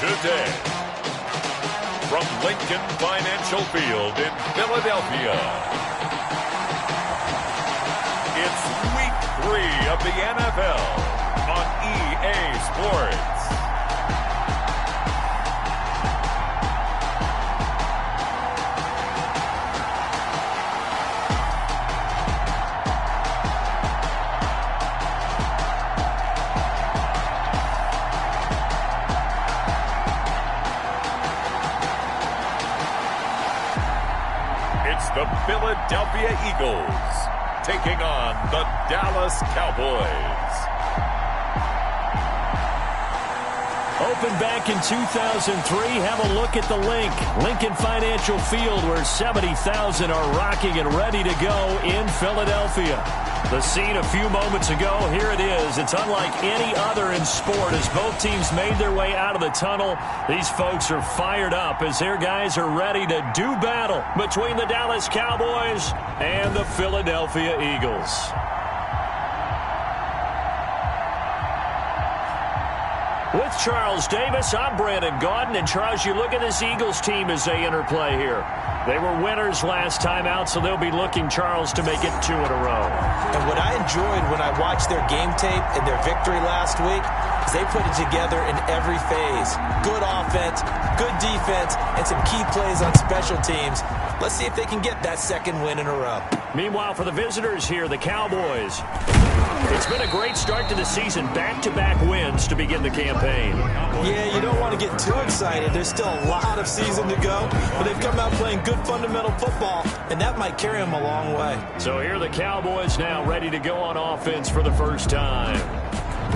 today. From Lincoln Financial Field in Philadelphia, it's Week 3 of the NFL on EA Sports. The Philadelphia Eagles taking on the Dallas Cowboys. Opened back in 2003. Have a look at the Lincoln Financial Field, where 70,000 are rocking and ready to go in Philadelphia. The scene a few moments ago, here it is. It's unlike any other in sport as both teams made their way out of the tunnel. These folks are fired up as their guys are ready to do battle between the Dallas Cowboys and the Philadelphia Eagles. With Charles Davis, I'm Brandon Gaudin. And Charles, you look at this Eagles team as they interplay here. They were winners last time out, so they'll be looking, Charles, to make it 2 in a row. And what I enjoyed when I watched their game tape and their victory last week is they put it together in every phase. Good offense, good defense, and some key plays on special teams. Let's see if they can get that second win in a row. Meanwhile, for the visitors here, the Cowboys. It's been a great start to the season. Back-to-back wins to begin the campaign. Yeah, you don't want to get too excited. There's still a lot of season to go. But they've come out playing good fundamental football, and that might carry them a long way. So here are the Cowboys now ready to go on offense for the first time.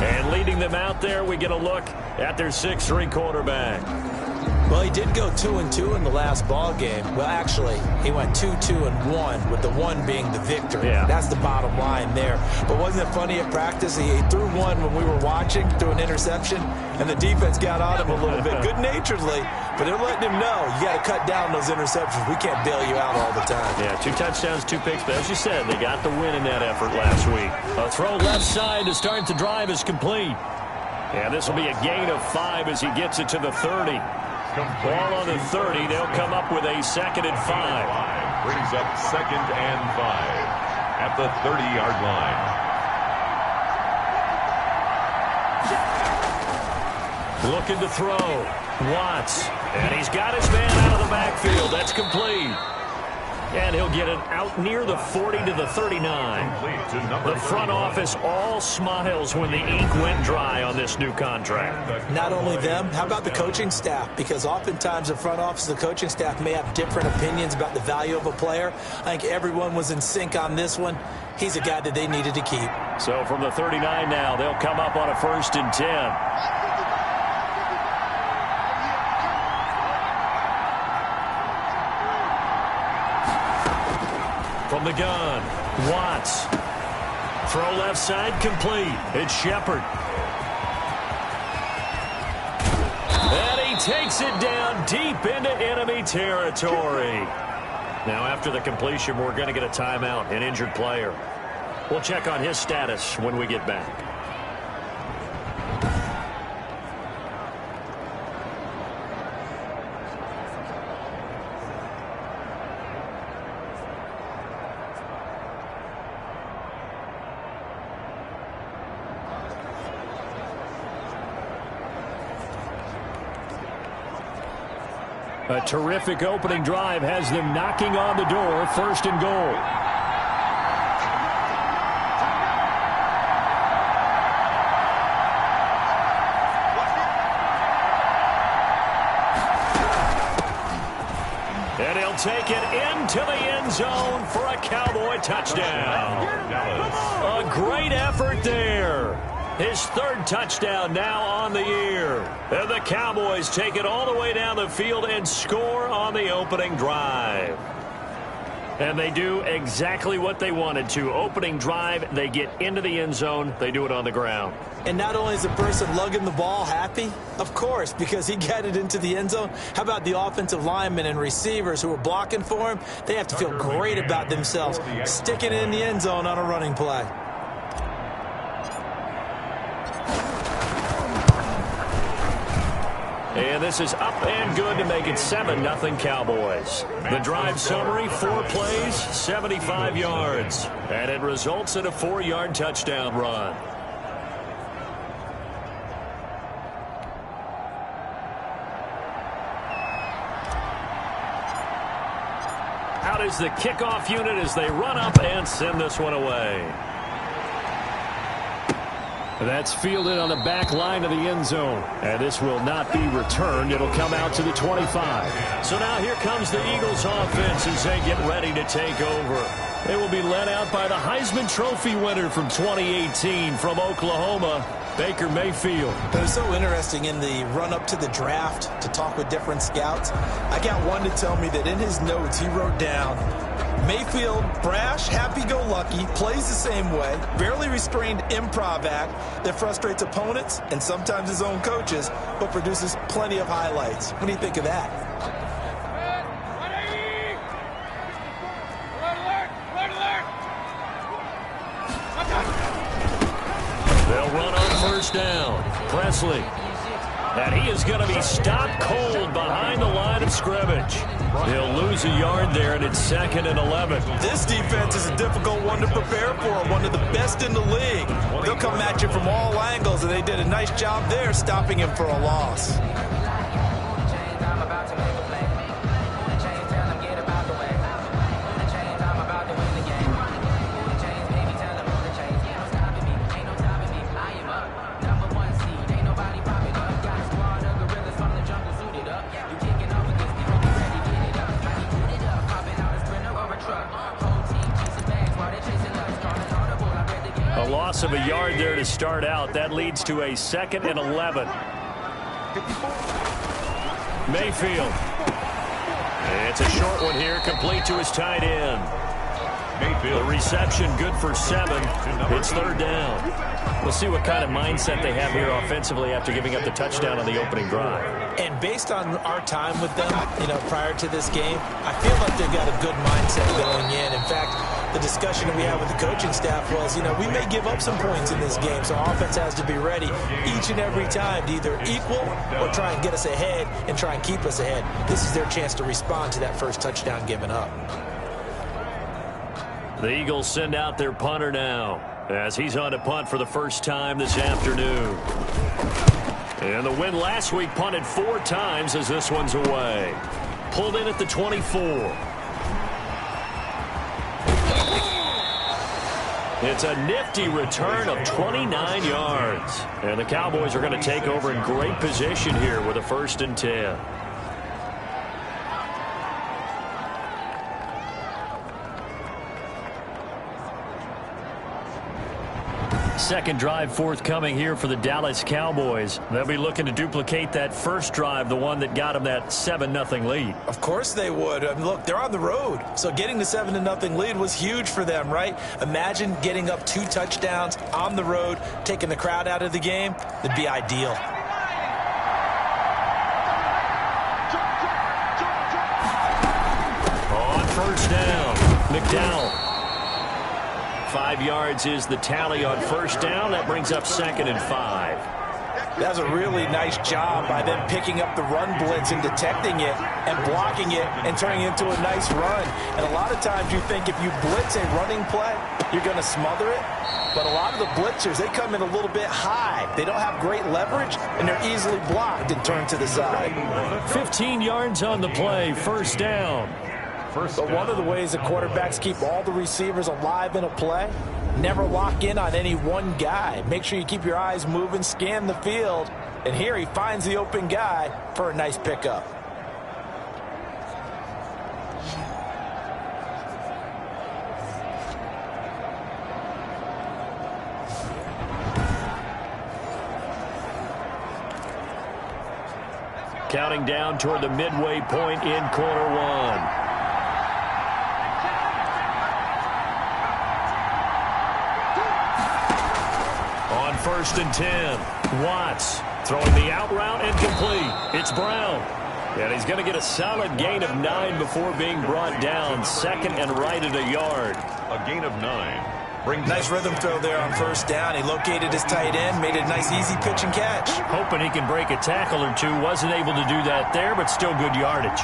And leading them out there, we get a look at their 6'3" quarterback. Well, he did go 2-2 in the last ball game. Well, actually, he went 2-2-1, with the 1 being the victory. Yeah. That's the bottom line there. But wasn't it funny at practice? He threw one when we were watching, threw an interception, and the defense got on him a little bit, good-naturedly. But they're letting him know, you got to cut down those interceptions. We can't bail you out all the time. Yeah, 2 touchdowns, 2 picks. But as you said, they got the win in that effort last week. A throw left side to start the drive is complete. And this will be a gain of 5 as he gets it to the 30. Ball on the 30. They'll come up with a 2nd and 5. Brings up 2nd and 5 at the 30-yard line. Looking to throw. Watts. And he's got his man out of the backfield. That's complete. And he'll get it out near the 40 to the 39. The front office all smiles when the ink went dry on this new contract. Not only them, how about the coaching staff? Because oftentimes the front office, the coaching staff may have different opinions about the value of a player. I think everyone was in sync on this one. He's a guy that they needed to keep. So from the 39 now, they'll come up on a 1st and 10. From the gun, Watts. Throw left side complete. It's Shepard. And he takes it down deep into enemy territory. Now after the completion, we're going to get a timeout, an injured player. We'll check on his status when we get back. A terrific opening drive has them knocking on the door, 1st and goal. And he'll take it into the end zone for a Cowboy touchdown. A great effort there. His 3rd touchdown now on the year. And the Cowboys take it all the way down the field and score on the opening drive. And they do exactly what they wanted to. Opening drive, they get into the end zone. They do it on the ground. And not only is the person lugging the ball happy, of course, because he got it into the end zone. How about the offensive linemen and receivers who are blocking for him? They have to feel great about themselves, sticking it in the end zone on a running play. And this is up and good to make it 7-0 Cowboys. The drive summary, 4 plays, 75 yards. And it results in a 4-yard touchdown run. Out is the kickoff unit as they run up and send this one away. That's fielded on the back line of the end zone. And this will not be returned. It'll come out to the 25. So now here comes the Eagles offense as they get ready to take over. They will be led out by the Heisman Trophy winner from 2018 from Oklahoma, Baker Mayfield. It was so interesting in the run-up to the draft to talk with different scouts. I got one to tell me that in his notes he wrote down, Mayfield, brash, happy-go-lucky, plays the same way, barely restrained improv act that frustrates opponents and sometimes his own coaches, but produces plenty of highlights. What do you think of that? They'll run on first down. Presley. And he is going to be stopped cold behind the line of scrimmage. He'll lose a yard there, and it's 2nd and 11. This defense is a difficult one to prepare for, one of the best in the league. They'll come at you from all angles, and they did a nice job there stopping him for a loss. A loss of a yard there to start out. That leads to a 2nd and 11. Mayfield. It's a short one here, complete to his tight end. The reception good for 7. It's 3rd down. We'll see what kind of mindset they have here offensively after giving up the touchdown on the opening drive. And based on our time with them, prior to this game, I feel like they've got a good mindset going in. In fact, the discussion that we had with the coaching staff was, we may give up some points in this game, so offense has to be ready each and every time to either equal or try and get us ahead and try and keep us ahead. This is their chance to respond to that first touchdown given up. The Eagles send out their punter now as he's on to punt for the first time this afternoon. And the win last week punted 4 times as this one's away. Pulled in at the 24. It's a nifty return of 29 yards. And the Cowboys are going to take over in great position here with a 1st and 10. Second drive forthcoming here for the Dallas Cowboys. They'll be looking to duplicate that first drive, the one that got them that 7-0 lead. Of course they would. Look, they're on the road, so getting the 7-0 lead was huge for them, right? Imagine getting up 2 touchdowns on the road, taking the crowd out of the game. It'd be ideal. On first down, McDowell. 5 yards is the tally on first down. That brings up 2nd and 5. That was a really nice job by them picking up the run blitz and detecting it and blocking it and turning it into a nice run. And a lot of times you think if you blitz a running play, you're going to smother it. But a lot of the blitzers, they come in a little bit high. They don't have great leverage, and they're easily blocked and turned to the side. 15 yards on the play, first down. But one of the ways the quarterbacks keep all the receivers alive in a play, never lock in on any one guy. Make sure you keep your eyes moving, scan the field. And here he finds the open guy for a nice pickup. Counting down toward the midway point in quarter 1. On 1st and 10, Watts throwing the out route and complete. It's Brown. And he's going to get a solid gain of 9 before being brought down. 2nd and right at a yard. A gain of 9. brings Nice rhythm throw there on first down. He located his tight end, made a nice easy pitch and catch. Hoping he can break a tackle or two. Wasn't able to do that there, but still good yardage.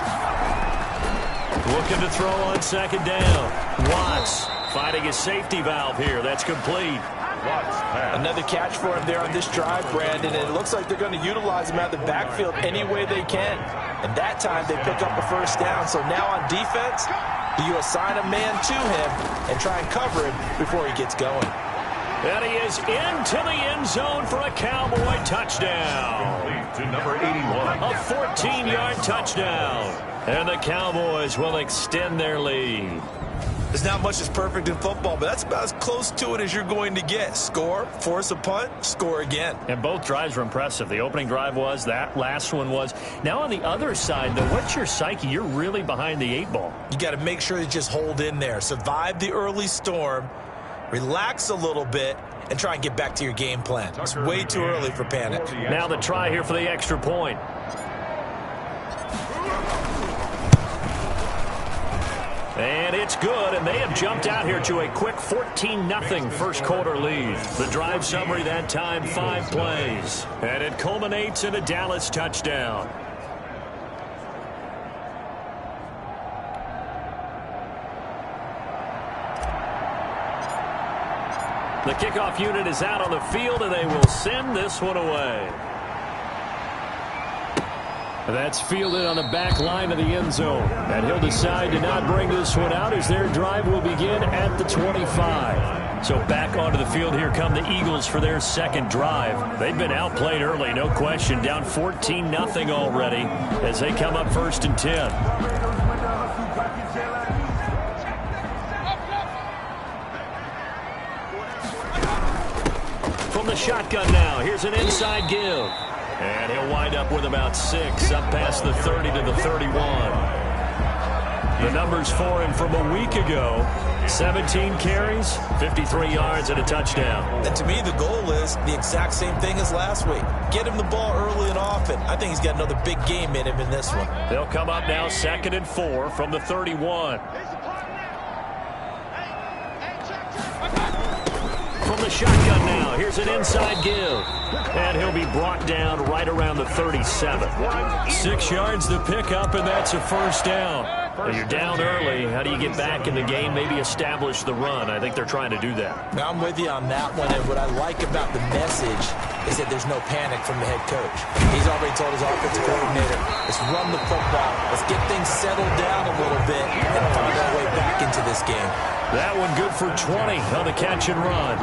Looking to throw on second down. Watts finding his safety valve here. That's complete. Another catch for him there on this drive, Brandon, and it looks like they're going to utilize him out of the backfield any way they can. And that time they pick up a first down. So now on defense, you assign a man to him and try and cover him before he gets going. And he is into the end zone for a Cowboy touchdown. To number 81. A 14-yard touchdown. And the Cowboys will extend their lead. There's not much that's perfect in football, but that's about as close to it as you're going to get. Score, force a punt, score again. And both drives were impressive. The opening drive was, that last one was. Now on the other side, though, what's your psyche? You're really behind the 8 ball. You got to make sure you just hold in there. Survive the early storm, relax a little bit, and try and get back to your game plan. It's way too early for panic. Now the try here for the extra point. And it's good, and they have jumped out here to a quick 14-0 first quarter lead. The drive summary that time, 5 plays. And it culminates in a Dallas touchdown. The kickoff unit is out on the field, and they will send this one away. That's fielded on the back line of the end zone. And he'll decide to not bring this one out as their drive will begin at the 25. So back onto the field, here come the Eagles for their second drive. They've been outplayed early, no question. Down 14-0 already as they come up first and 10. From the shotgun now, here's an inside give. And he'll wind up with about 6, up past the 30 to the 31. The numbers for him from a week ago, 17 carries, 53 yards, and a touchdown. And to me, the goal is the exact same thing as last week. Get him the ball early and often. I think he's got another big game in him in this one. They'll come up now 2nd and 4 from the 31. From the shotgun now, here's an inside give. And he'll be brought down right around the 37. 6 yards to pick up, and that's a first down. Well, you're down early. How do you get back in the game, maybe establish the run? I think they're trying to do that. Now, I'm with you on that one, and what I like about the message is that there's no panic from the head coach. He's already told his offensive coordinator, let's run the football, let's get things settled down a little bit, and find our way back into this game. That one good for 20 on the catch and run.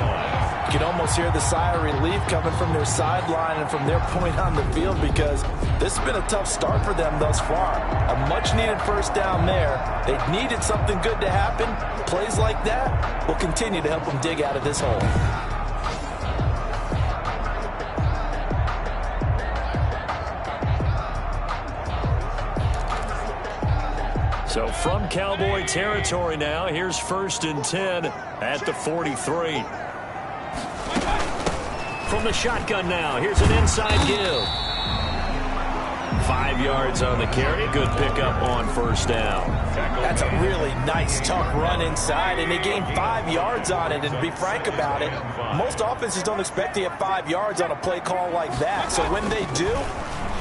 You can almost hear the sigh of relief coming from their sideline and from their point on the field because this has been a tough start for them thus far. A much-needed first down there. They needed something good to happen. Plays like that will continue to help them dig out of this hole. So from Cowboy territory now, here's 1st and 10 at the 43. From the shotgun now, here's an inside give. 5 yards on the carry. Good pickup on first down. That's a really nice, tough run inside, and they gained 5 yards on it. And to be frank about it, most offenses don't expect to get 5 yards on a play call like that. So when they do,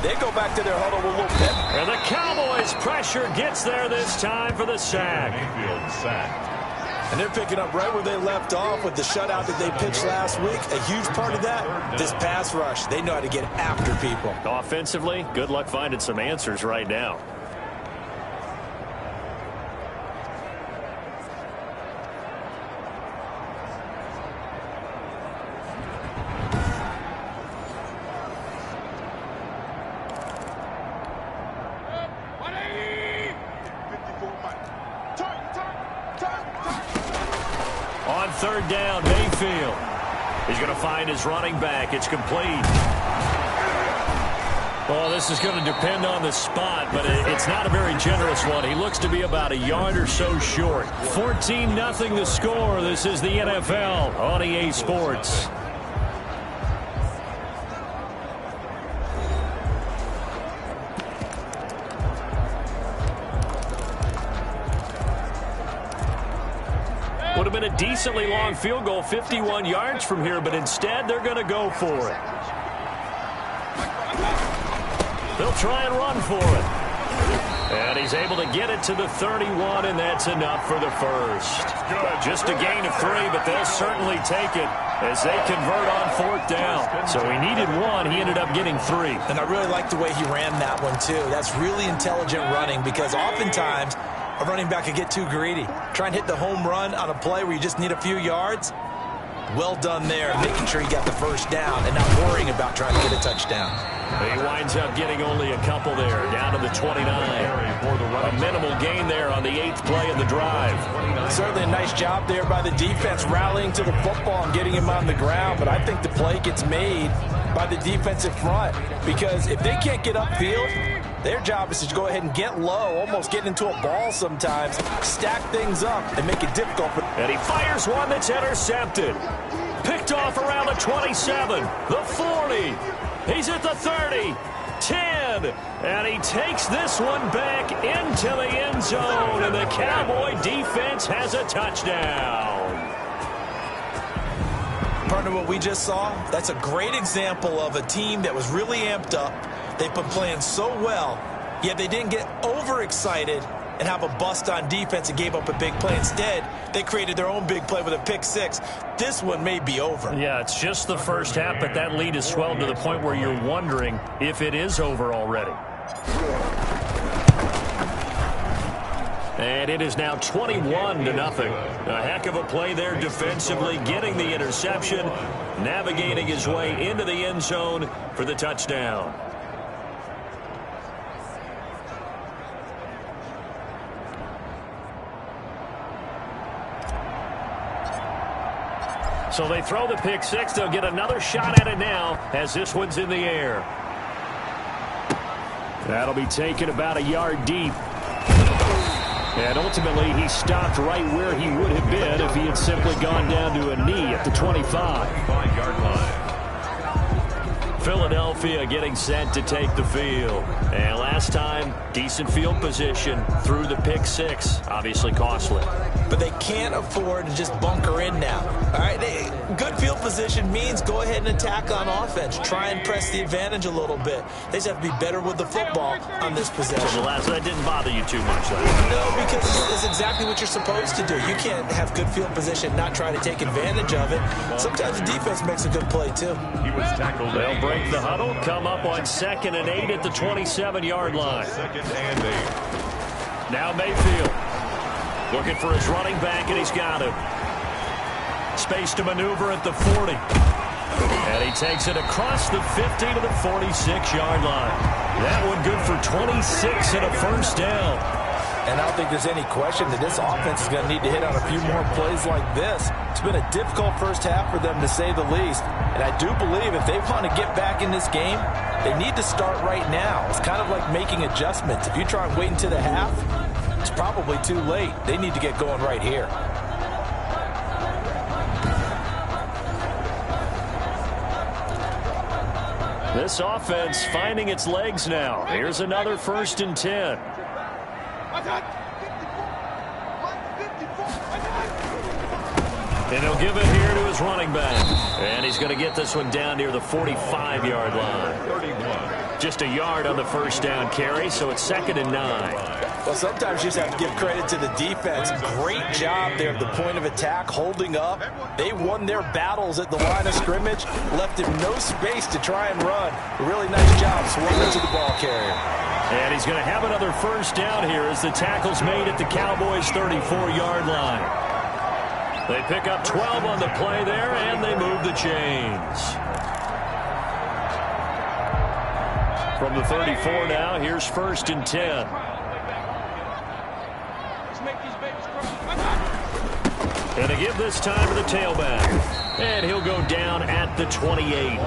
they go back to their huddle with a little pep. And the Cowboys' pressure gets there this time for the sack. And they're picking up right where they left off with the shutout that they pitched last week. A huge part of that, this pass rush. They know how to get after people. Offensively, good luck finding some answers right now. On 3rd down, Mayfield. He's going to find his running back. It's complete. Well, this is going to depend on the spot, but it's not a very generous one. He looks to be about a yard or so short. 14-0 the score. This is the NFL on EA Sports. Would have been a decently long field goal, 51 yards from here, but instead they're going to go for it. They'll try and run for it. And he's able to get it to the 31, and that's enough for the first. Just a gain of 3, but they'll certainly take it as they convert on 4th down. So he needed 1. He ended up getting 3. And I really like the way he ran that one, too. That's really intelligent running because oftentimes a running back can get too greedy. Try and hit the home run on a play where you just need a few yards. Well done there, making sure he got the first down and not worrying about trying to get a touchdown. He winds up getting only a couple there, down to the 29. A minimal gain there on the 8th play of the drive. Certainly a nice job there by the defense rallying to the football and getting him on the ground, but I think the play gets made by the defensive front because if they can't get upfield, their job is to go ahead and get low, almost get into a ball sometimes, stack things up, and make it difficult. And he fires one that's intercepted. Picked off around the 27, the 40. He's at the 30, 10, and he takes this one back into the end zone, and the Cowboy defense has a touchdown. Partner, what we just saw, that's a great example of a team that was really amped up. They've been playing so well, yet they didn't get overexcited and have a bust on defense and gave up a big play. Instead, they created their own big play with a pick 6. This one may be over. Yeah, it's just the first half, but that lead has swelled to the point where you're wondering if it is over already. And it is now 21-0. A heck of a play there defensively, getting the interception, navigating his way into the end zone for the touchdown. So they throw the pick 6. They'll get another shot at it now as this one's in the air. That'll be taken about a yard deep. And ultimately, he stopped right where he would have been if he had simply gone down to a knee at the 25-yard line. Philadelphia getting set to take the field. And last time, decent field position through the pick 6. Obviously costly. But they can't afford to just bunker in now. All right, good field position means go ahead and attack on offense. Try and press the advantage a little bit. They just have to be better with the football on this possession. So that didn't bother you too much, though. No, because it's exactly what you're supposed to do. You can't have good field position, not try to take advantage of it. Sometimes the defense makes a good play, too. He was tackled. They'll break the huddle, come up on 2nd and 8 at the 27-yard line. 2nd and 8. Now Mayfield. Looking for his running back, and he's got him. Space to maneuver at the 40. And he takes it across the 50 to the 46-yard line. That one good for 26 and a first down. And I don't think there's any question that this offense is going to need to hit on a few more plays like this. It's been a difficult first half for them, to say the least. And I do believe if they want to get back in this game, they need to start right now. It's kind of like making adjustments. If you try and wait until the half, it's probably too late. They need to get going right here. This offense finding its legs now. Here's another 1st and 10. And he'll give it here to his running back. And he's going to get this one down near the 45-yard line. 31. Just a yard on the first down carry, so it's 2nd and 9. Well, sometimes you just have to give credit to the defense. Great job there at the point of attack, holding up. They won their battles at the line of scrimmage, left him no space to try and run. A really nice job swinging to the ball carrier. And he's going to have another first down here as the tackle's made at the Cowboys' 34-yard line. They pick up 12 on the play there, and they move the chains. From the 34 now, here's 1st and 10. And to give this time to the tailback. And he'll go down at the 28.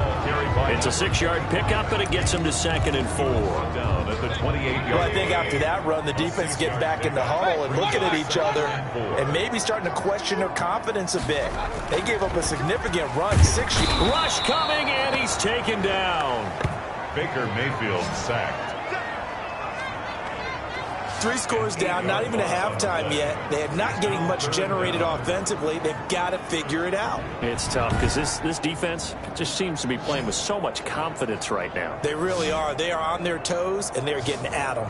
It's a 6-yard pickup, and it gets him to 2nd and 4. Down at the 28-yard. Well, I think after that run, the defense getting back in the huddle and looking at each other and maybe starting to question their confidence a bit. They gave up a significant run, 6 yards. Rush coming, and he's taken down. Baker Mayfield sacked. 3 scores down, not even a halftime yet. They're not getting much generated offensively. They've got to figure it out. It's tough because this defense just seems to be playing with so much confidence right now. They really are. They are on their toes, and they're getting at them.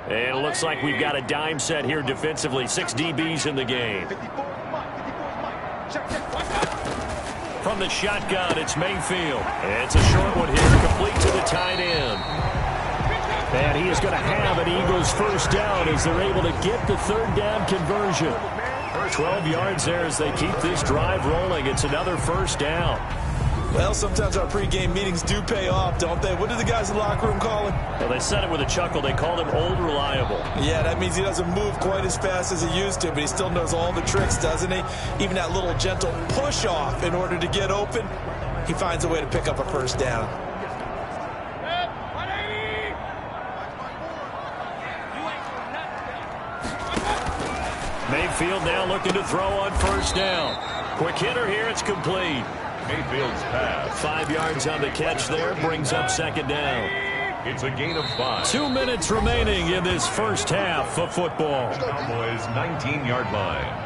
And it looks like we've got a dime set here defensively. 6 DBs in the game. From the shotgun, it's Mayfield. It's a short one here, complete to the tight end. And he is going to have an Eagles first down as they're able to get the 3rd down conversion. 12 yards there as they keep this drive rolling. It's another first down. Well, sometimes our pregame meetings do pay off, don't they? What do the guys in the locker room call him? Well, they said it with a chuckle. They called him Old Reliable. Yeah, that means he doesn't move quite as fast as he used to, but he still knows all the tricks, doesn't he? Even that little gentle push-off in order to get open, he finds a way to pick up a first down. Mayfield now looking to throw on first down. Quick hitter here. It's complete. Mayfield's pass. 5 yards on the catch there. Brings up 2nd down. It's a gain of 5. 2 minutes remaining in this first half of football. Cowboys 19-yard line.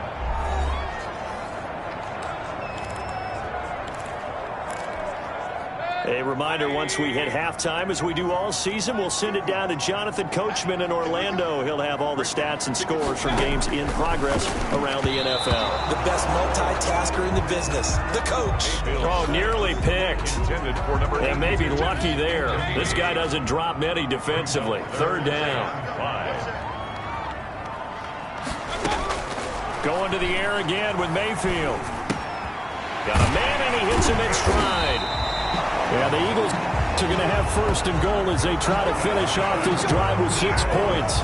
A reminder, once we hit halftime, as we do all season, we'll send it down to Jonathan Coachman in Orlando. He'll have all the stats and scores from games in progress around the NFL. The best multitasker in the business, the coach. Oh, nearly picked. And maybe lucky there. This guy doesn't drop many defensively. 3rd down. Going to the air again with Mayfield. Got a man, and he hits him in stride. Yeah, the Eagles are going to have 1st and goal as they try to finish off this drive with 6 points.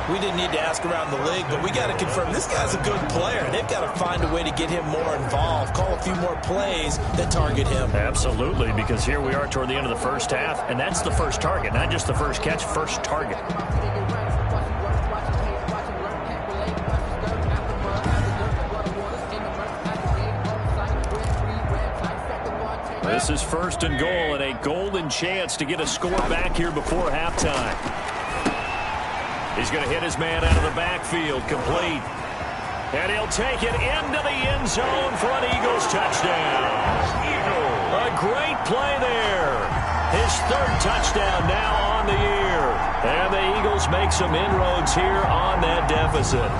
We didn't need to ask around the league, but we got to confirm this guy's a good player. They've got to find a way to get him more involved, call a few more plays that target him. Absolutely, because here we are toward the end of the first half, and that's the first target, not just the first catch, first target. This is 1st and goal and a golden chance to get a score back here before halftime. He's going to hit his man out of the backfield, complete. And he'll take it into the end zone for an Eagles touchdown. A great play there. His 3rd touchdown now on the year. And the Eagles make some inroads here on that deficit.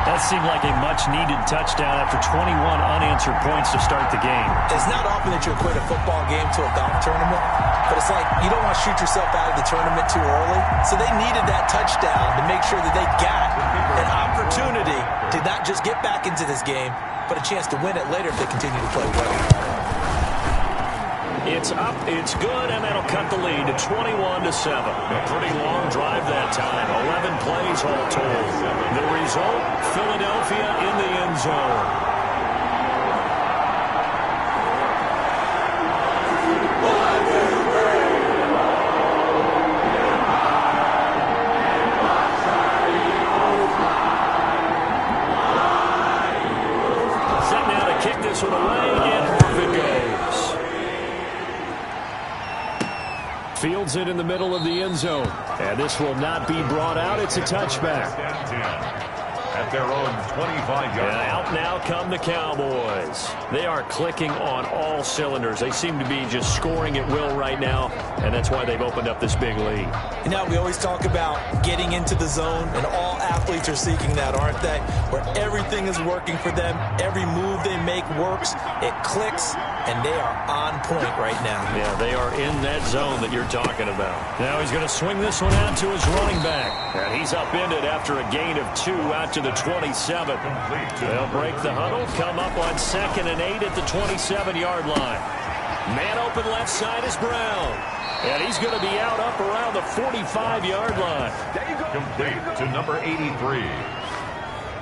That seemed like a much-needed touchdown after 21 unanswered points to start the game. It's not often that you equate a football game to a golf tournament, but it's like you don't want to shoot yourself out of the tournament too early. So they needed that touchdown to make sure that they got an opportunity to not just get back into this game, but a chance to win it later if they continue to play well. It's up, it's good, and that'll cut the lead to 21-7. A pretty long drive that time. 11 plays all told. The result, Philadelphia in the end zone. Set now to kick this one away, and off it goes. Fields it in the middle of the end zone. And this will not be brought out. It's a touchback. At their own 25-yard line. Out now come the Cowboys. They are clicking on all cylinders. They seem to be just scoring at will right now, and that's why they've opened up this big lead. You know, we always talk about getting into the zone, and all athletes are seeking that, aren't they? Where everything is working for them, every move they make works, it clicks, and they are on point right now. Yeah, they are in that zone that you're talking about. Now he's going to swing this one out to his running back. And he's upended after a gain of 2 out to the 27. They'll break the huddle, come up on 2nd and 8 at the 27-yard line. Man open left side is Brown. And he's going to be out up around the 45-yard line. Complete to number 83.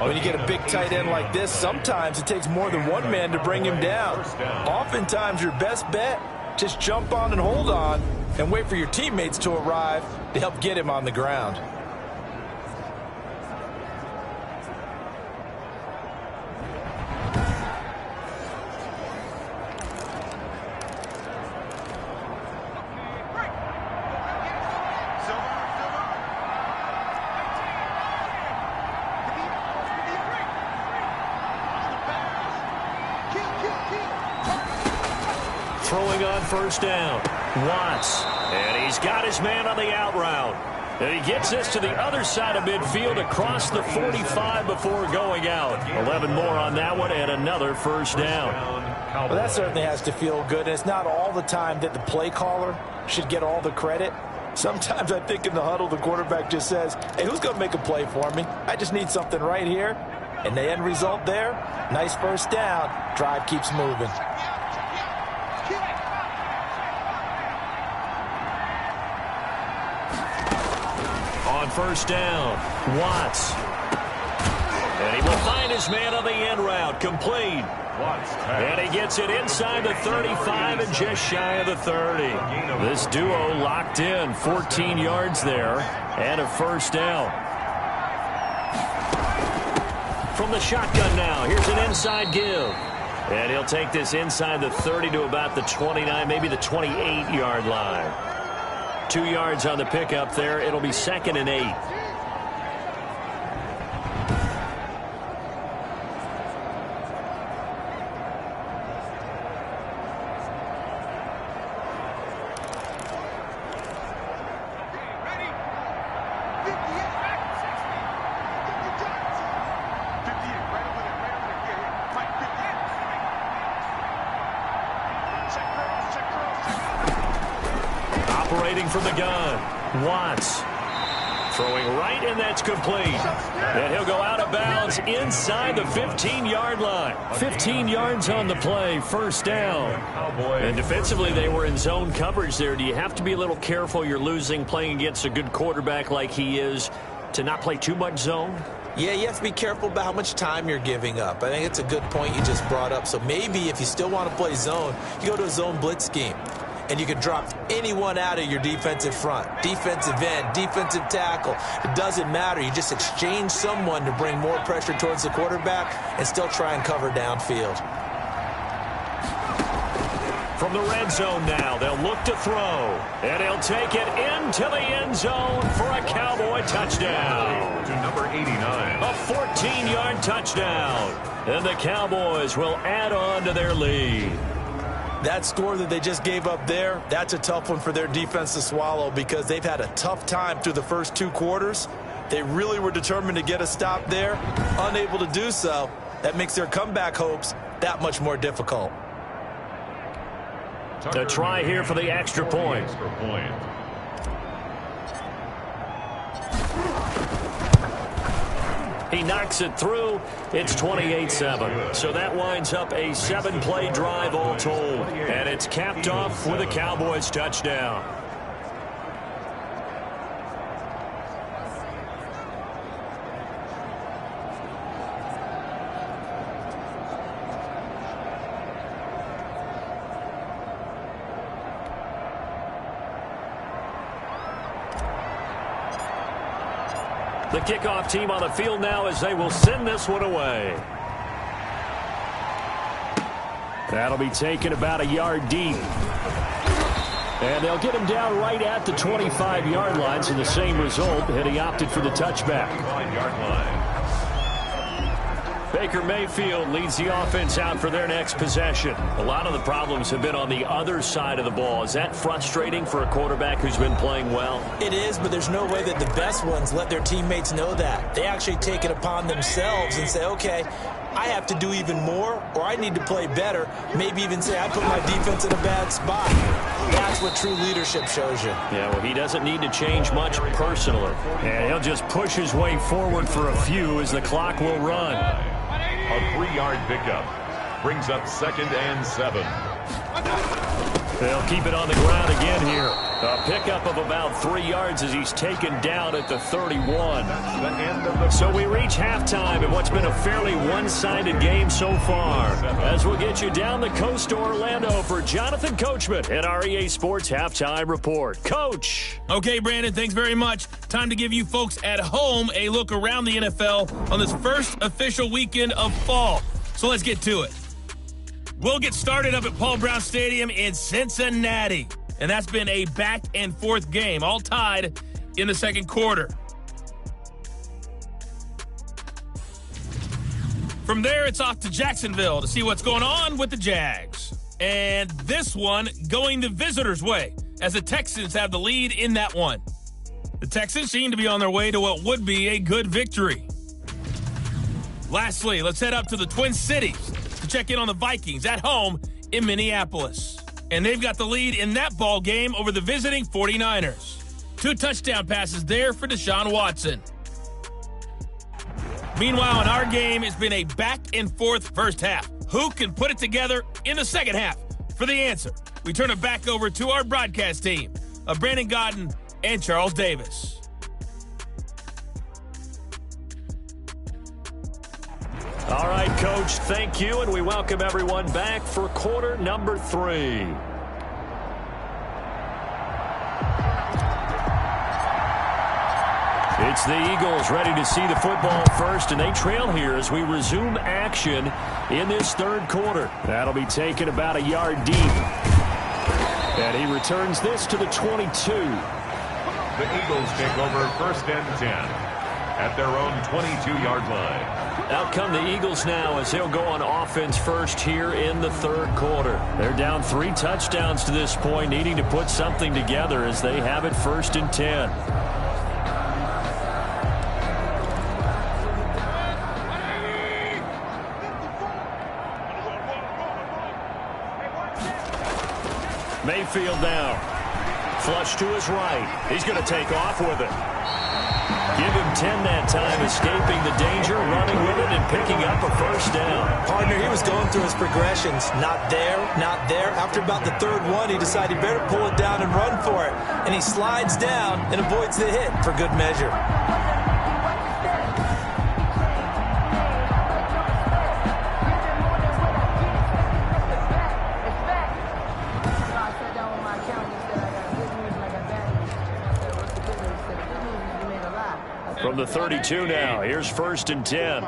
When you get a big tight end like this, sometimes it takes more than one man to bring him down. Oftentimes, your best bet, just jump on and hold on and wait for your teammates to arrive to help get him on the ground. throwing on first down. Watts. And he's got his man on the out route. And he gets this to the other side of midfield across the 45 before going out. 11 more on that one and another first down. Well, that certainly has to feel good. And it's not all the time that the play caller should get all the credit. Sometimes I think in the huddle, the quarterback just says, hey, who's going to make a play for me? I just need something right here. And the end result there, nice first down. Drive keeps moving. On first down, Watts. And he will find his man on the end route, complete. And he gets it inside the 35 and just shy of the 30. This duo locked in, 14 yards there, and a first down. From the shotgun now, here's an inside give. And he'll take this inside the 30 to about the 29, maybe the 28-yard line. 2 yards on the pickup there. It'll be 2nd and 8. Operating from the gun, Watts. Throwing right, and that's complete. And he'll go out of bounds inside the 15-yard line. 15 yards on the play, first down. And defensively, they were in zone coverage there. Do you have to be a little careful? You're losing, playing against a good quarterback like he is, to not play too much zone? Yeah, you have to be careful about how much time you're giving up. I think it's a good point you just brought up. So maybe if you still want to play zone, you go to a zone blitz scheme. And you can drop anyone out of your defensive front. Defensive end, defensive tackle. It doesn't matter. You just exchange someone to bring more pressure towards the quarterback and still try and cover downfield. From the red zone now, they'll look to throw. And he'll take it into the end zone for a Cowboy touchdown. To number 89. A 14-yard touchdown. And the Cowboys will add on to their lead. That score that they just gave up there, that's a tough one for their defense to swallow because they've had a tough time through the first 2 quarters. They really were determined to get a stop there, unable to do so. That makes their comeback hopes that much more difficult. A try here for the extra point. He knocks it through. It's 28-7. So that winds up a 7-play drive all told. And it's capped off with a Cowboys touchdown. The kickoff team on the field now as they will send this one away. That'll be taken about a yard deep. And they'll get him down right at the 25-yard line, so the same result, and he opted for the touchback. 5-yard line. Baker Mayfield leads the offense out for their next possession. A lot of the problems have been on the other side of the ball. Is that frustrating for a quarterback who's been playing well? It is, but there's no way that the best ones let their teammates know that. They actually take it upon themselves and say, okay, I have to do even more, or I need to play better. Maybe even say I put my defense in a bad spot. That's what true leadership shows you. Yeah, well, he doesn't need to change much personally. And he'll just push his way forward for a few as the clock will run. A 3-yard pickup brings up 2nd and 7. They'll keep it on the ground again here. A pickup of about 3 yards as he's taken down at the 31. So we reach halftime in what's been a fairly one-sided game so far. As we'll get you down the coast to Orlando for Jonathan Coachman and our EA Sports Halftime Report. Coach! Okay, Brandon, thanks very much. Time to give you folks at home a look around the NFL on this first official weekend of fall. So let's get to it. We'll get started up at Paul Brown Stadium in Cincinnati. And that's been a back-and-forth game, all tied in the second quarter. From there, it's off to Jacksonville to see what's going on with the Jags. And this one going the visitors' way, as the Texans have the lead in that one. The Texans seem to be on their way to what would be a good victory. Lastly, let's head up to the Twin Cities to check in on the Vikings at home in Minneapolis. And they've got the lead in that ball game over the visiting 49ers. 2 touchdown passes there for Deshaun Watson. Meanwhile, in our game, it's been a back-and-forth first half. Who can put it together in the second half? For the answer, we turn it back over to our broadcast team of Brandon Godden and Charles Davis. All right, Coach, thank you, and we welcome everyone back for quarter number 3. It's the Eagles ready to see the football first, and they trail here as we resume action in this third quarter. That'll be taken about a yard deep. And he returns this to the 22. The Eagles take over first and 10 at their own 22-yard line. Out come the Eagles now as they'll go on offense first here in the third quarter. They're down 3 touchdowns to this point, needing to put something together as they have it first and 10. Mayfield now. Flush to his right. He's going to take off with it. Give him 10 that time, escaping the danger, running with it, and picking up a first down. Partner, he was going through his progressions. Not there, not there. After about the third one, he decided he better pull it down and run for it. And he slides down and avoids the hit for good measure. From the 32 now, here's first and 10.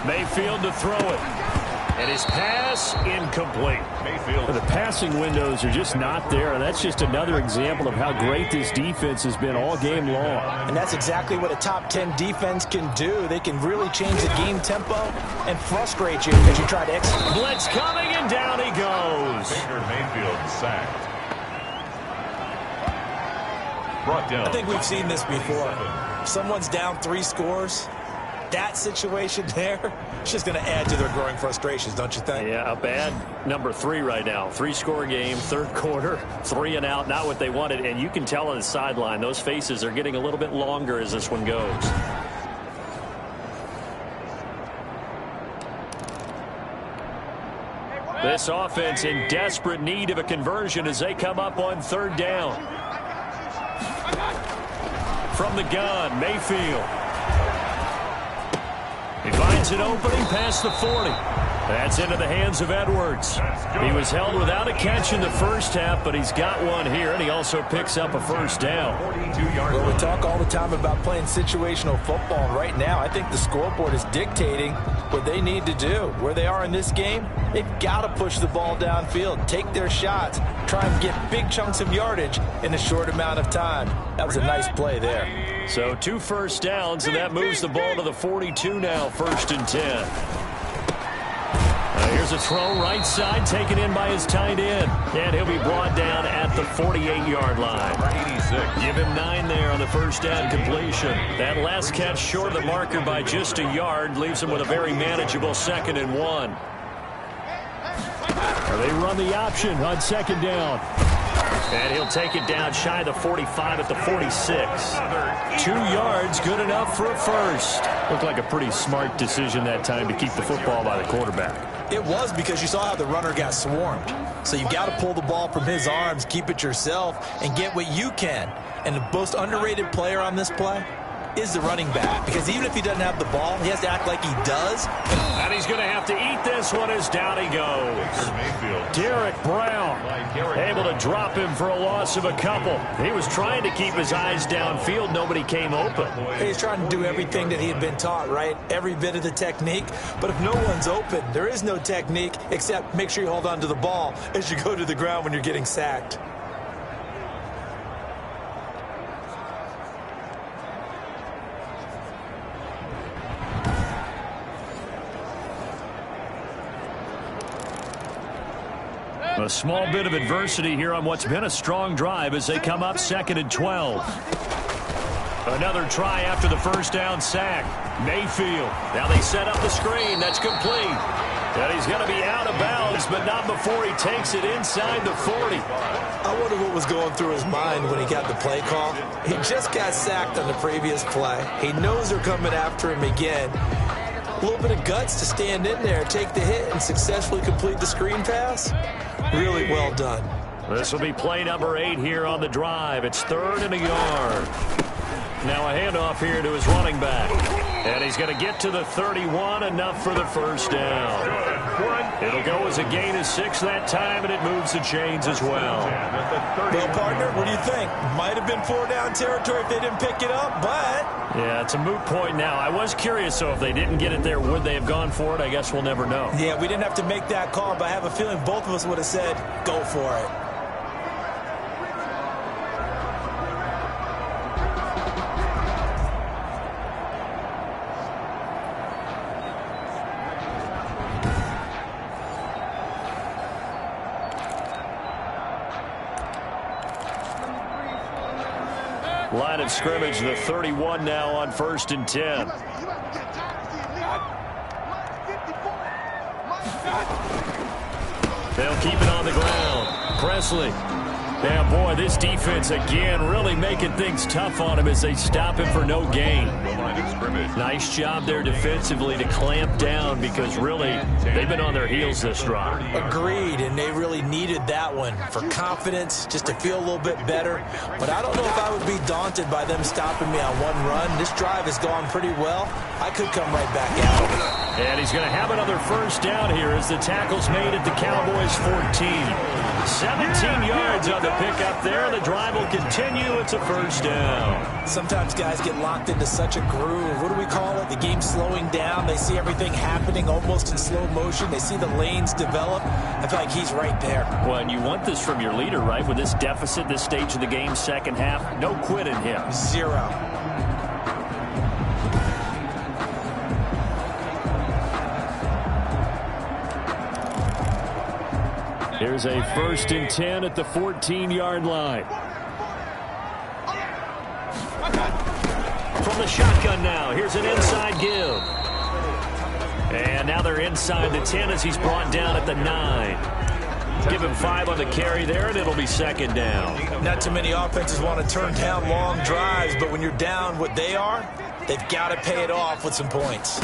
Mayfield to throw it. And his pass incomplete. Mayfield. The passing windows are just not there. And that's just another example of how great this defense has been all game long. And that's exactly what a top 10 defense can do. They can really change the game tempo and frustrate you as you try to execute. Blitz coming, and down he goes. Baker Mayfield sacked. Brought down. I think we've seen this before. If someone's down 3 scores, that situation there, it's just going to add to their growing frustrations, don't you think? Yeah, a bad number 3 right now. 3-score game, third quarter, 3 and out, not what they wanted. And you can tell on the sideline, those faces are getting a little bit longer as this one goes. This offense in desperate need of a conversion as they come up on third down. From the gun, Mayfield. He finds an opening past the 40. That's into the hands of Edwards. He was held without a catch in the first half, but he's got one here, and he also picks up a first down. Well, we talk all the time about playing situational football, and right now I think the scoreboard is dictating what they need to do. Where they are in this game, they've got to push the ball downfield, take their shots, try and get big chunks of yardage in a short amount of time. That was a nice play there. So 2 first downs, and that moves the ball to the 42 now, first and 10. Here's a throw right side, taken in by his tight end. And he'll be brought down at the 48-yard line. 86. Give him 9 there on the first down completion. That last catch short of the marker by just a yard leaves him with a very manageable 2nd and 1. They run the option on second down. And he'll take it down shy of the 45 at the 46. 2 yards, good enough for a first. Looked like a pretty smart decision that time to keep the football by the quarterback. It was, because you saw how the runner got swarmed. So you've got to pull the ball from his arms, keep it yourself, and get what you can. And the most underrated player on this play is the running back, because even if he doesn't have the ball, he has to act like he does. And he's going to have to eat this one as down he goes. Derek Brown able to drop him for a loss of a couple. He was trying to keep his eyes downfield. Nobody came open. He's trying to do everything that he had been taught, right? Every bit of the technique. But if no one's open, there is no technique except make sure you hold on to the ball as you go to the ground when you're getting sacked. A small bit of adversity here on what's been a strong drive as they come up 2nd and 12. Another try after the first down sack. Mayfield. Now they set up the screen. That's complete. And he's going to be out of bounds, but not before he takes it inside the 40. I wonder what was going through his mind when he got the play call. He just got sacked on the previous play. He knows they're coming after him again. A little bit of guts to stand in there, take the hit, and successfully complete the screen pass. Really well done. This will be play number 8 here on the drive. It's 3rd and a yard. Now a handoff here to his running back. And he's going to get to the 31, enough for the first down. It'll go as a gain of 6 that time, and it moves the chains as well. Well, partner, what do you think? Might have been 4-down territory if they didn't pick it up, but... Yeah, it's a moot point now. I was curious, so if they didn't get it there, would they have gone for it? I guess we'll never know. Yeah, we didn't have to make that call, but I have a feeling both of us would have said, go for it. Line of scrimmage, the 31 now on 1st and 10. They'll keep it on the ground. Presley. Yeah, boy, this defense again really making things tough on him as they stop him for no gain. Nice job there defensively to clamp down because really they've been on their heels this drive. Agreed, and they really needed that one for confidence, just to feel a little bit better. But I don't know if I would be daunted by them stopping me on one run. This drive has gone pretty well. I could come right back out. And he's going to have another first down here as the tackle's made at the Cowboys 14. 17 yards on the pickup there. The drive will continue. It's a first down. Sometimes guys get locked into such a groove. What do we call it? The game slowing down. They see everything happening almost in slow motion. They see the lanes develop. I feel like he's right there. Well, and you want this from your leader, right? With this deficit, this stage of the game, second half, no quit in him. Zero. Here's a 1st and 10 at the 14-yard line. From the shotgun now, here's an inside give. And now they're inside the 10 as he's brought down at the 9. Give him 5 on the carry there, and it'll be 2nd down. Not too many offenses want to turn down long drives, but when you're down what they are, they've got to pay it off with some points.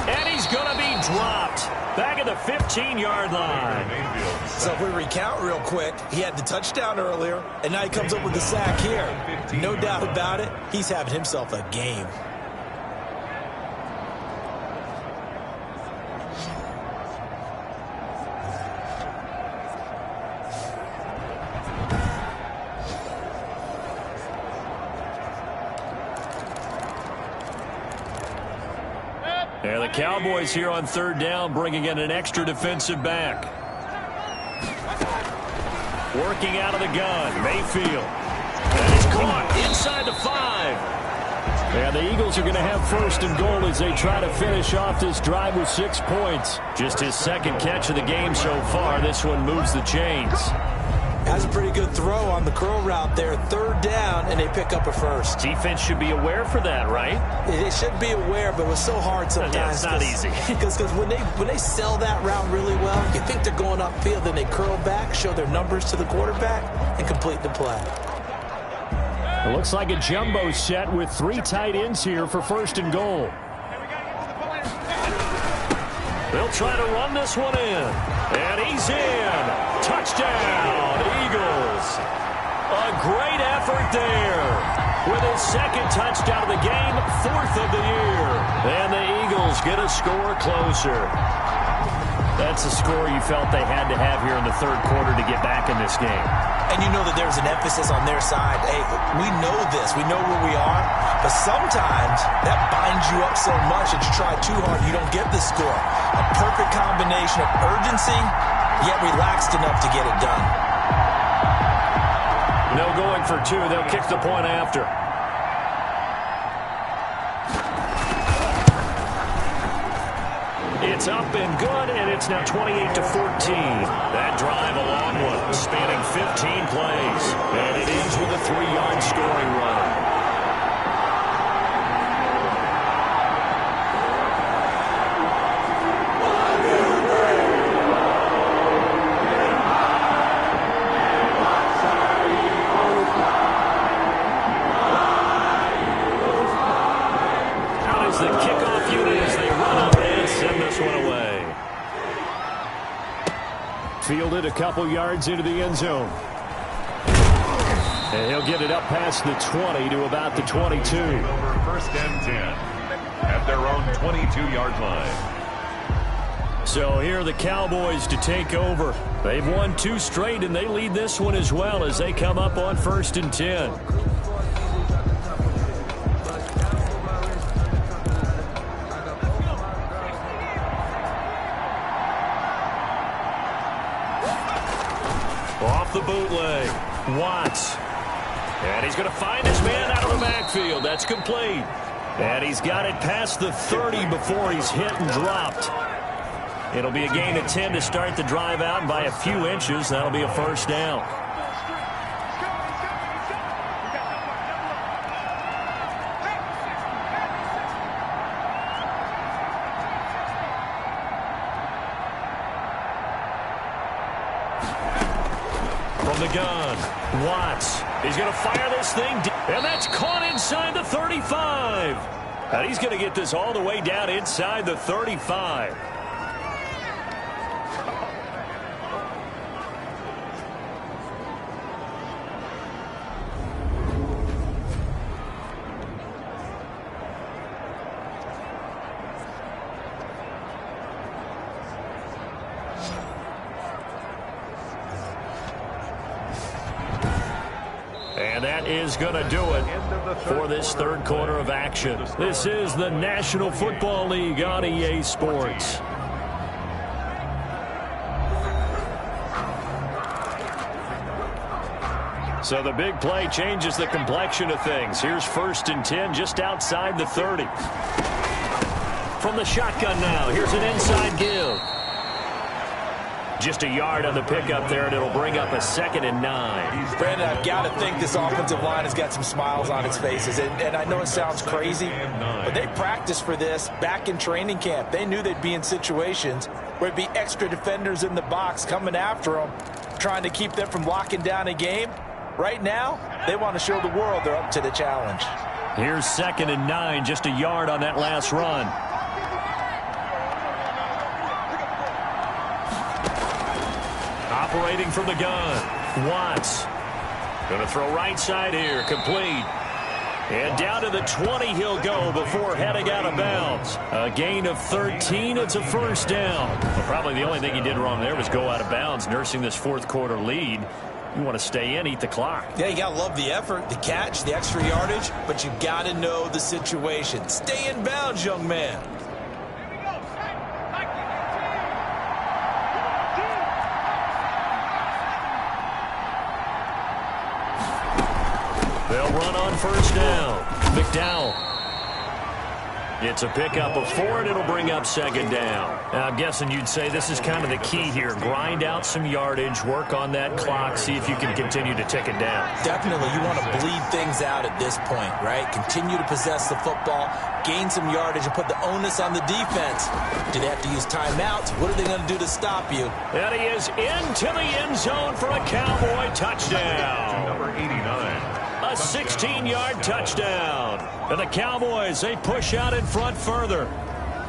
And he's going to be dropped. Back at the 15-yard line. So if we recount real quick, he had the touchdown earlier, and now he comes up with the sack here. No doubt about it, he's having himself a game. And the Cowboys here on 3rd down, bringing in an extra defensive back. Working out of the gun, Mayfield. And he's caught inside the 5. And the Eagles are going to have 1st and goal as they try to finish off this drive with 6 points. Just his 2nd catch of the game so far. This one moves the chains. That's a pretty good throw on the curl route there. 3rd down, and they pick up a 1st. Defense should be aware for that, right? They should be aware, but it was so hard sometimes. Yeah, it's not easy. Because when they sell that route really well, you think they're going upfield, then they curl back, show their numbers to the quarterback, and complete the play. It looks like a jumbo set with 3 tight ends here for 1st and goal. They'll try to run this one in. And he's in. Touchdown, Eagles. A great effort there. With his 2nd touchdown of the game, 4th of the year. And the Eagles get a score closer. That's a score you felt they had to have here in the 3rd quarter to get back in this game. And you know that there's an emphasis on their side. Hey, we know this. We know where we are. But sometimes that binds you up so much that you try too hard, you don't get the score. A perfect combination of urgency, yet relaxed enough to get it done. No going for 2. They'll kick the point after. It's up and good, and it's now 28-14. That drive, a long one, spanning 15 plays. And it ends with a 3-yard scoring run. The kickoff unit as they run up and send this one away. Fielded a couple yards into the end zone. And he'll get it up past the 20 to about the 22. Over first and 10 at their own 22-yard line. So here are the Cowboys to take over. They've won 2 straight, and they lead this one as well as they come up on first and 10. Off the bootleg, Watts. And he's going to find his man out of the backfield. That's complete. And he's got it past the 30 before he's hit and dropped. It'll be a gain of 10 to start the drive out, and by a few inches, that'll be a first down. From the gun, Watts. He's going to fire this thing, and that's caught inside the 35. And he's going to get this all the way down inside the 35. And that is going to do it for this third quarter of action. This is the National Football League on EA Sports. So the big play changes the complexion of things. Here's first and 10 just outside the 30. From the shotgun now, here's an inside give. Just a yard on the pickup there, and it'll bring up a 2nd and 9. Brandon, I've got to think this offensive line has got some smiles on its faces. And I know it sounds crazy, but they practiced for this back in training camp. They knew they'd be in situations where it'd be extra defenders in the box coming after them, trying to keep them from locking down a game. Right now, they want to show the world they're up to the challenge. Here's 2nd and 9, just a yard on that last run. Operating from the gun, Watts. Going to throw right side here, complete. And down to the 20 he'll go before heading out of bounds. A gain of 13, it's a first down. Well, probably the only thing he did wrong there was go out of bounds, nursing this fourth quarter lead. You want to stay in, eat the clock. Yeah, you got to love the effort, the catch, the extra yardage, but you got to know the situation. Stay in bounds, young man. They'll run on first down. McDowell. It's a pickup of 4, and it'll bring up 2nd down. Now, I'm guessing you'd say this is kind of the key here. Grind out some yardage, work on that clock, see if you can continue to tick it down. Definitely. You want to bleed things out at this point, right? Continue to possess the football, gain some yardage, and put the onus on the defense. Do they have to use timeouts? What are they going to do to stop you? And he is into the end zone for a Cowboy touchdown. Number 89. A 16-yard touchdown. And the Cowboys, they push out in front further.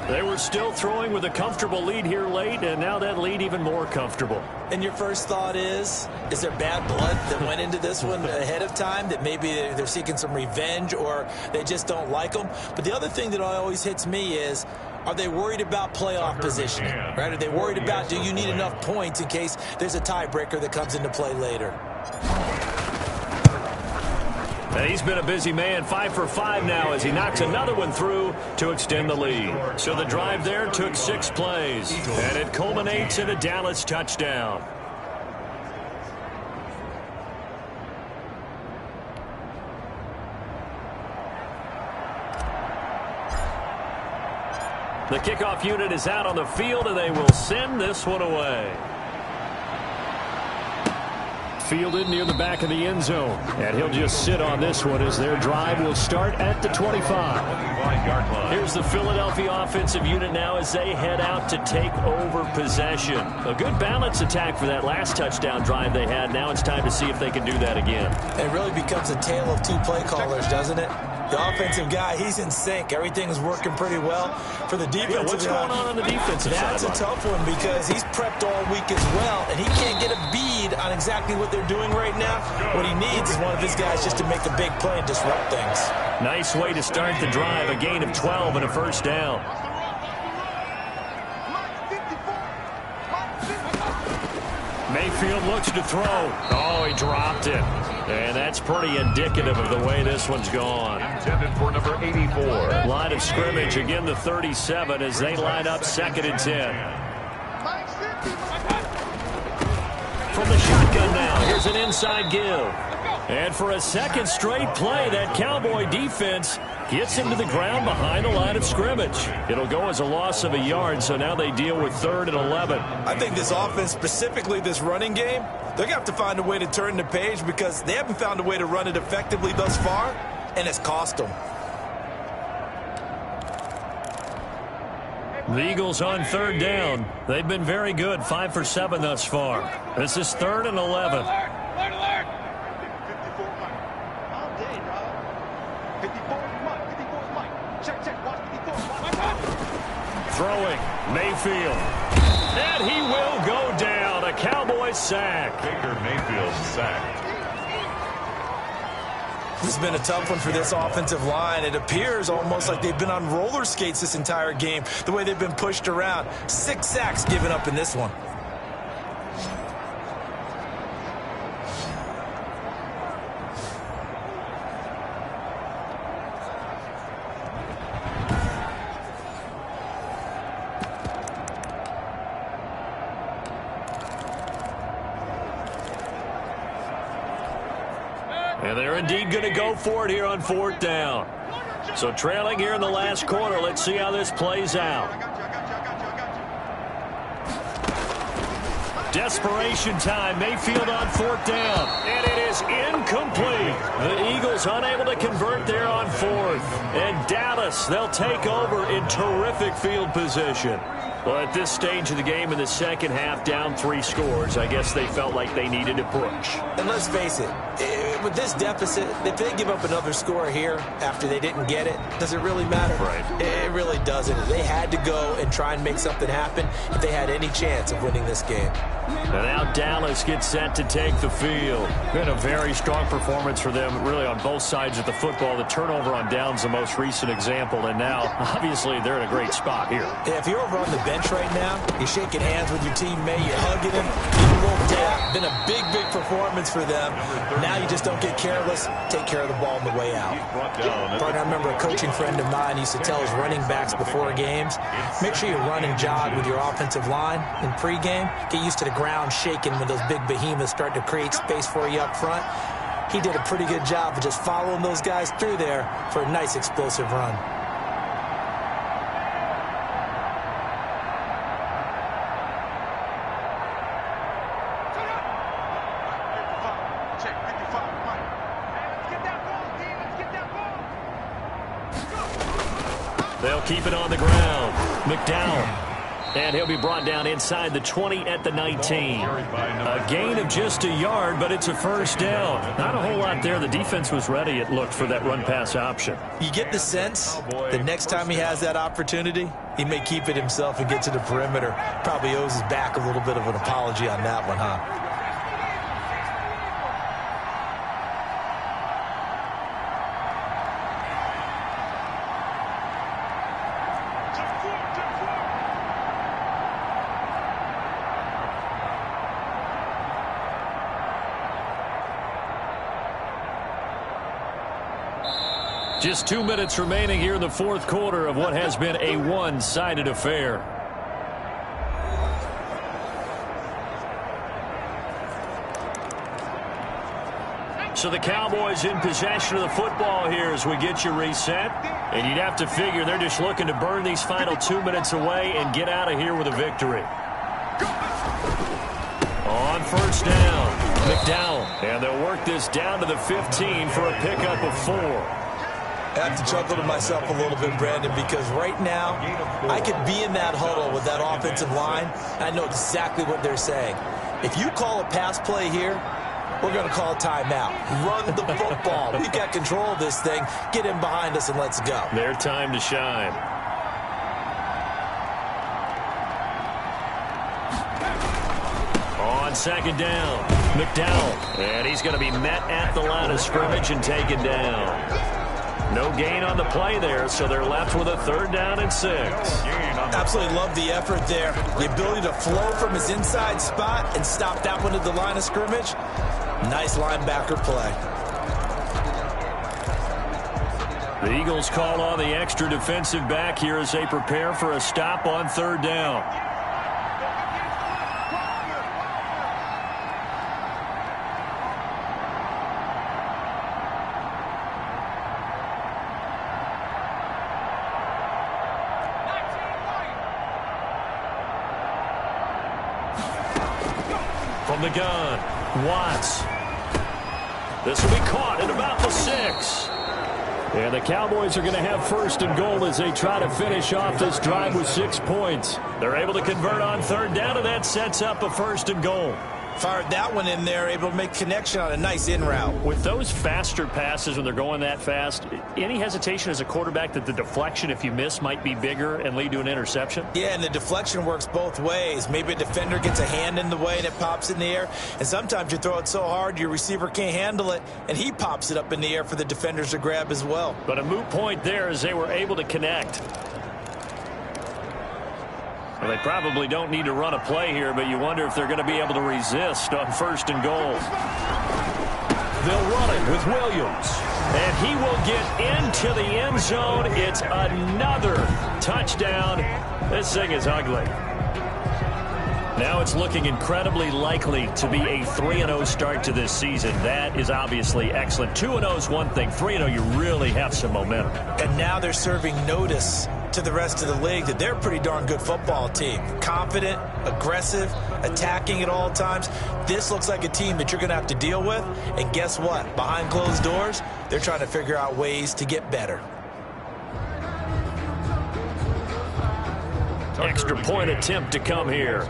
They were still throwing with a comfortable lead here late, and now that lead even more comfortable. And your first thought is there bad blood that went into this one ahead of time, that maybe they're seeking some revenge or they just don't like them? But the other thing that always hits me is, are they worried about playoff positioning, right? Are they worried about, do you need enough points in case there's a tiebreaker that comes into play later? And he's been a busy man, 5 for 5 now as he knocks another one through to extend the lead. So the drive there took 6 plays, and it culminates in a Dallas touchdown. The kickoff unit is out on the field, and they will send this one away. Fielded near the back of the end zone. And he'll just sit on this one as their drive will start at the 25. 25-yard line. Here's the Philadelphia offensive unit now as they head out to take over possession. A good balance attack for that last touchdown drive they had. Now it's time to see if they can do that again. It really becomes a tale of two play callers, doesn't it? The offensive guy, he's in sync. Everything's working pretty well. For the defensive what's going on the defensive side? That's a tough one because he's prepped all week as well, and he can't get a bead on exactly what they're doing right now. What he needs is one of his guys just to make a big play and disrupt things. Nice way to start the drive. A gain of 12 and a first down. Mayfield looks to throw. Oh, he dropped it. And that's pretty indicative of the way this one's gone. Intended for number 84. Line of scrimmage, again the 37 as they line up 2nd and 10. From the shotgun now, here's an inside give. And for a second straight play, that Cowboy defense gets him to the ground behind the line of scrimmage. It'll go as a loss of a yard, so now they deal with 3rd and 11. I think this offense, specifically this running game, they're going to have to find a way to turn the page because they haven't found a way to run it effectively thus far, and it's cost them. The Eagles on 3rd down. They've been very good, 5 for 7 thus far. This is 3rd and 11. Throwing, Mayfield. And he will go down. A Cowboys sack. Baker Mayfield sacked. This has been a tough one for this offensive line. It appears almost like they've been on roller skates this entire game, the way they've been pushed around. 6 sacks given up in this one. And they're indeed going to go for it here on 4th down. So trailing here in the last quarter, let's see how this plays out. Desperation time. Mayfield on 4th down. And it is incomplete. The Eagles unable to convert there on 4th. And Dallas, they'll take over in terrific field position. Well, at this stage of the game in the second half, down 3 scores, I guess they felt like they needed a push. And let's face it, with this deficit, if they give up another score here after they didn't get it, does it really matter? Right. It really doesn't. They had to go and try and make something happen if they had any chance of winning this game. And now Dallas gets set to take the field. Been a very strong performance for them, really, on both sides of the football. The turnover on downs, the most recent example, and now, obviously, they're in a great spot here. If you're over on the bench right now, you're shaking hands with your teammate, you're hugging him, giving a little tap. Been a big, big performance for them. Now you just don't get careless. Take care of the ball on the way out. Partner, I remember a coaching friend of mine used to tell his running backs before games, make sure you run and jog with your offensive line in pregame. Get used to the ground shaking when those big behemoths start to create space for you up front. He did a pretty good job of just following those guys through there for a nice explosive run. They'll keep it on the ground. McDowell. And he'll be brought down inside the 20 at the 19. A gain of just a yard, but it's a first down. Not a whole lot there. The defense was ready, it looked, for that run-pass option. You get the sense the next time he has that opportunity, he may keep it himself and get to the perimeter. Probably owes his back a little bit of an apology on that one, huh? Just 2 minutes remaining here in the fourth quarter of what has been a one-sided affair. So the Cowboys in possession of the football here as we get you reset. And you'd have to figure they're just looking to burn these final 2 minutes away and get out of here with a victory. On first down, McDowell. And they'll work this down to the 15 for a pickup of 4. I have to chuckle to myself a little bit, Brandon, because right now I could be in that huddle with that offensive line. I know exactly what they're saying. If you call a pass play here, we're going to call a timeout. Run the football. We've got control of this thing. Get in behind us and let's go. Their time to shine. On second down, McDowell. And he's going to be met at the line of scrimmage and taken down. No gain on the play there, so they're left with a 3rd down and 6. Absolutely love the effort there. The ability to flow from his inside spot and stop that one at the line of scrimmage. Nice linebacker play. The Eagles call on the extra defensive back here as they prepare for a stop on 3rd down. From the gun, Watts. This will be caught at about the 6. And the Cowboys are going to have 1st and goal as they try to finish off this drive with 6 points. They're able to convert on 3rd down, and that sets up a 1st and goal. Fired that one in there, able to make connection on a nice in route. With those faster passes when they're going that fast, any hesitation as a quarterback that the deflection, if you miss, might be bigger and lead to an interception? Yeah, and the deflection works both ways. Maybe a defender gets a hand in the way and it pops in the air. And sometimes you throw it so hard your receiver can't handle it, and he pops it up in the air for the defenders to grab as well. But a moot point there as they were able to connect. Well, they probably don't need to run a play here, but you wonder if they're going to be able to resist on 1st and goal. They'll run it with Williams. And he will get into the end zone. It's another touchdown. This thing is ugly. Now it's looking incredibly likely to be a 3-0 start to this season. That is obviously excellent. 2-0 is one thing. 3-0, you really have some momentum. And now they're serving notice to the rest of the league that they're a pretty darn good football team. Confident, aggressive, attacking at all times. This looks like a team that you're going to have to deal with. And guess what? Behind closed doors, they're trying to figure out ways to get better. Extra point attempt to come here.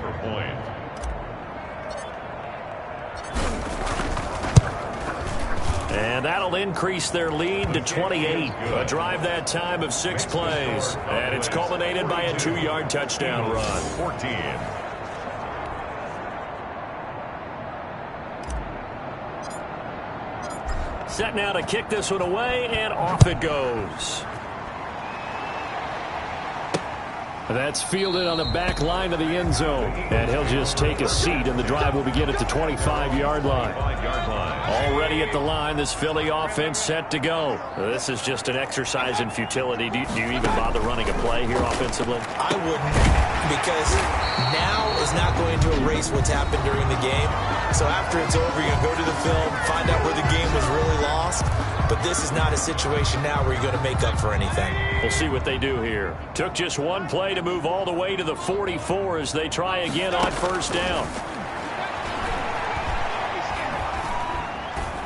And that'll increase their lead to 28. A drive that time of 6 plays. And it's culminated by a 2-yard touchdown run. 14. Set now to kick this one away, and off it goes. That's fielded on the back line of the end zone. And he'll just take a seat, and the drive will begin at the 25-yard line. Already at the line, this Philly offense set to go. This is just an exercise in futility. Do you even bother running a play here offensively? I wouldn't, because now is not going to erase what's happened during the game. So after it's over, you're going to go to the film, find out where the game was really lost. But this is not a situation now where you're going to make up for anything. We'll see what they do here. Took just one play to move all the way to the 44 as they try again on 1st down.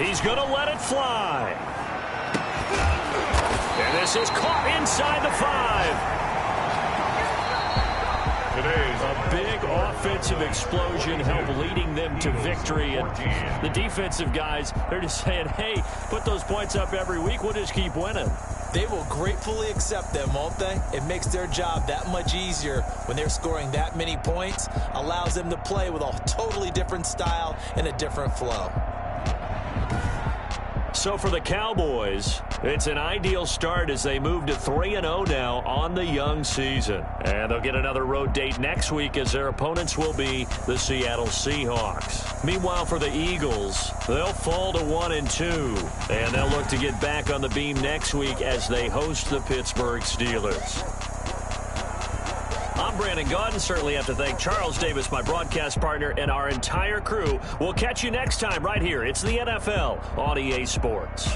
He's going to let it fly. And this is caught inside the 5. A big offensive explosion helped leading them to victory. And the defensive guys, they're just saying, hey, put those points up every week. We'll just keep winning. They will gratefully accept them, won't they? It makes their job that much easier when they're scoring that many points. Allows them to play with a totally different style and a different flow. So for the Cowboys, it's an ideal start as they move to 3-0 now on the young season. And they'll get another road date next week as their opponents will be the Seattle Seahawks. Meanwhile, for the Eagles, they'll fall to 1-2. And they'll look to get back on the beam next week as they host the Pittsburgh Steelers. I'm Brandon. Brandon Gaudin. Certainly have to thank Charles Davis, my broadcast partner, and our entire crew. We'll catch you next time right here. It's the NFL on EA Sports.